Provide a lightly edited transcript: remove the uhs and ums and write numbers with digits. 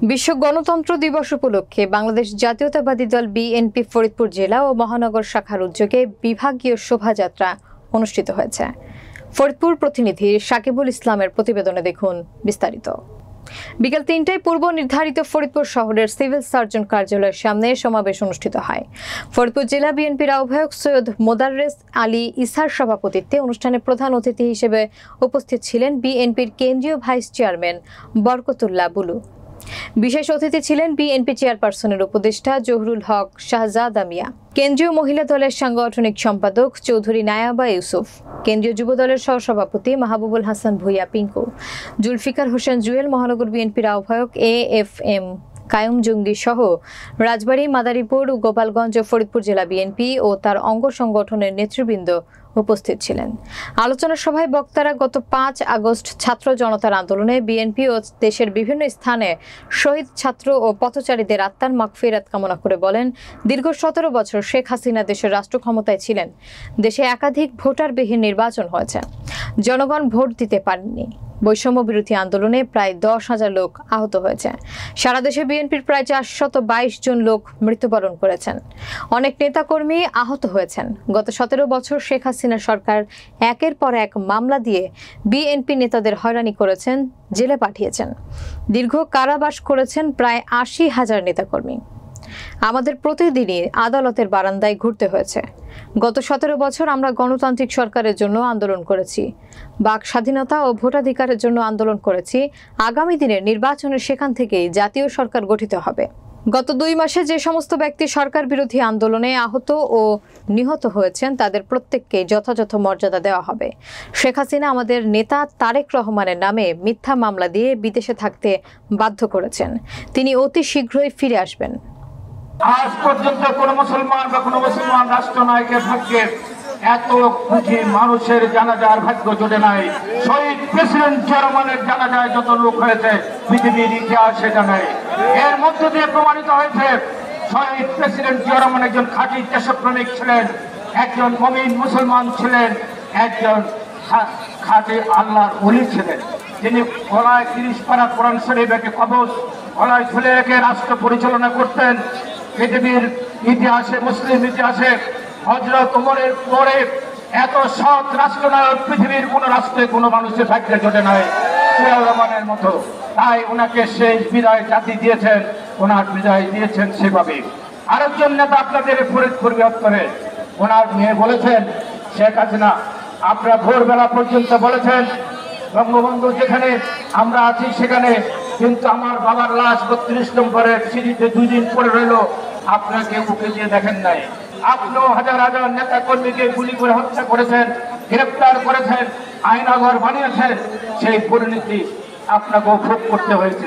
বিশ্ব গণতন্ত্র দিবস উপলক্ষে বাংলাদেশ জাতীয়তাবাদী দল বিএনপি ফরিদপুর জেলা ও মহানগর শাখার উদ্যোগে বিভাগীয় শোভাযাত্রা অনুষ্ঠিত হয়েছে। ফরিদপুর প্রতিনিধি সাকিবুল ইসলামের প্রতিবেদনে দেখুন বিস্তারিত। বিকেল ৩টায় পূর্ব নির্ধারিত ফরিদপুর শহরের সিভিল সার্জন কার্যালয়ের সামনে সমাবেশ অনুষ্ঠিত হয়। ফরিদপুর জেলা বিএনপির আহ্বায়ক সৈয়দ মোদাররেস আলী ইসার সভাপতিত্বে অনুষ্ঠানে প্রধান অতিথি হিসেবে উপস্থিত ছিলেন বিএনপির কেন্দ্রীয় ভাইস চেয়ারম্যান বরকতুল্লাহ বুলু। বিশেষ অতিথি ছিলেন বিএনপি চেয়ারপারসনের উপদেষ্টা জহুরুল হক শাহজাদা মিয়া, কেন্দ্রীয় মহিলা দলের সাংগঠনিক সম্পাদক চৌধুরী নায়াবা ইউসুফ, কেন্দ্রীয় যুব দলের সহসভাপতি মাহবুবুল হাসান ভূঁইয়া পিঙ্কু, জুলফিকার হোসেন জুয়েল, মহানগর বিএনপির আহ্বায়ক AFM কায়ুম জঙ্গি সহ রাজবাড়ী, মাদারীপুর, গোপালগঞ্জ ও ফরিদপুর জেলা বিএনপি ও তার অঙ্গ সংগঠনের নেতৃবৃন্দ উপস্থিত ছিলেন। আলোচনা সভায় বক্তারা গত 5 আগস্ট ছাত্র জনতার আন্দোলনে বিএনপি ও দেশের বিভিন্ন স্থানে শহীদ ছাত্র ও পথচারীদের আত্মার মাগফিরাত কামনা করে বলেন, দীর্ঘ 17 বছর শেখ হাসিনা দেশের রাষ্ট্র ক্ষমতায় ছিলেন। দেশে একাধিক ভোটারবিহীন নির্বাচন হয়েছে, জনগণ ভোট দিতে পারেননি। বৈষম্য বিরোধী আন্দোলনে প্রায় 10,000 লোক আহত হয়েছে। সারা দেশে বিএনপির প্রায় 422 জন লোক মৃত্যুবরণ করেছেন। অনেক নেতাকর্মী আহত হয়েছেন। গত 17 বছর শেখ হাসিনা সরকার একের পর এক মামলা দিয়ে বিএনপি নেতাদের হয়রানি করেছেন, জেলে পাঠিয়েছেন, দীর্ঘ কারাবাস করেছেন প্রায় 80,000 নেতাকর্মী। আমাদের প্রতিদিনই আদালতের বারান্দায় ঘুরতে হয়েছে। গত 17 বছর আমরা গণতান্ত্রিক সরকারের জন্য আন্দোলন করেছি, বাক স্বাধীনতা ও ভোটাধিকারের জন্য আন্দোলন করেছি। আগামী দিনের নির্বাচনে সেখান থেকেই জাতীয় সরকার গঠিত হবে। গত 2 মাসে যে সমস্ত ব্যক্তি সরকার বিরোধী আন্দোলনে আহত ও নিহত হয়েছেন তাদের প্রত্যেককে যথাযথ মর্যাদা দেওয়া হবে। শেখ হাসিনা আমাদের নেতা তারেক রহমানের নামে মিথ্যা মামলা দিয়ে বিদেশে থাকতে বাধ্য করেছেন। তিনি অতি শীঘ্রই ফিরে আসবেন। আজ পর্যন্ত কোন মুসলমান বা কোন মুসলমান রাষ্ট্রনায়কের ভাগ্যে এত কোটি মানুষের জানাজার ভাগ্য জোটে নাই। শহীদ প্রেসিডেন্ট চেয়ারম্যানের জানাজায় যত লোক হয়েছে পৃথিবীর ইতিহাসে জানায়। এর মধ্য দিয়ে প্রমাণিত হয়েছে শহীদ প্রেসিডেন্ট চেয়ারম্যান একজন খাঁটি দেশপ্রেমিক ছিলেন, একজন মুমিন মুসলমান ছিলেন, একজন খাঁটি আল্লাহর ওলি ছিলেন। যিনি গলায় 30 পারা কোরআন শরীফ একে কবজ গলায় ঝুলে রেখে রাষ্ট্র পরিচালনা করতেন। পৃথিবীর ইতিহাসে, মুসলিম ইতিহাসে হযরত ওমরের পরে এত সৎ রাষ্ট্রনায়ক পৃথিবীর কোন রাষ্ট্রে কোন মানুষের ভাগ্যে জোটে নাই জিয়াউর রহমানের মতো। তাই ওনাকে শেষ বিদায় জাতি দিয়েছেন, ওনার বিদায় দিয়েছেন সেভাবে। আরেকজন নেতা আপনাদের ফরিদপুর বৃহত্তরে ওনার মেয়ে বলেছেন, শেখ হাসিনা আপনারা ভোরবেলা পর্যন্ত বলেছেন বঙ্গবন্ধু যেখানে আমরা আছি সেখানে, কিন্তু আমার বাবার লাশ 32 নম্বরের সিঁড়িতে 2 দিন পরে রইল, আপনাকে উঠে দিয়ে দেখেন নাই। আপনিও হাজার হাজার নেতা কর্মীকে গুলি করে হত্যা করেছেন, গ্রেপ্তার করেছেন, আয়নাঘর বানিয়েছেন। সেই পরিণতি আপনাকেও ভোগ করতে হয়েছে।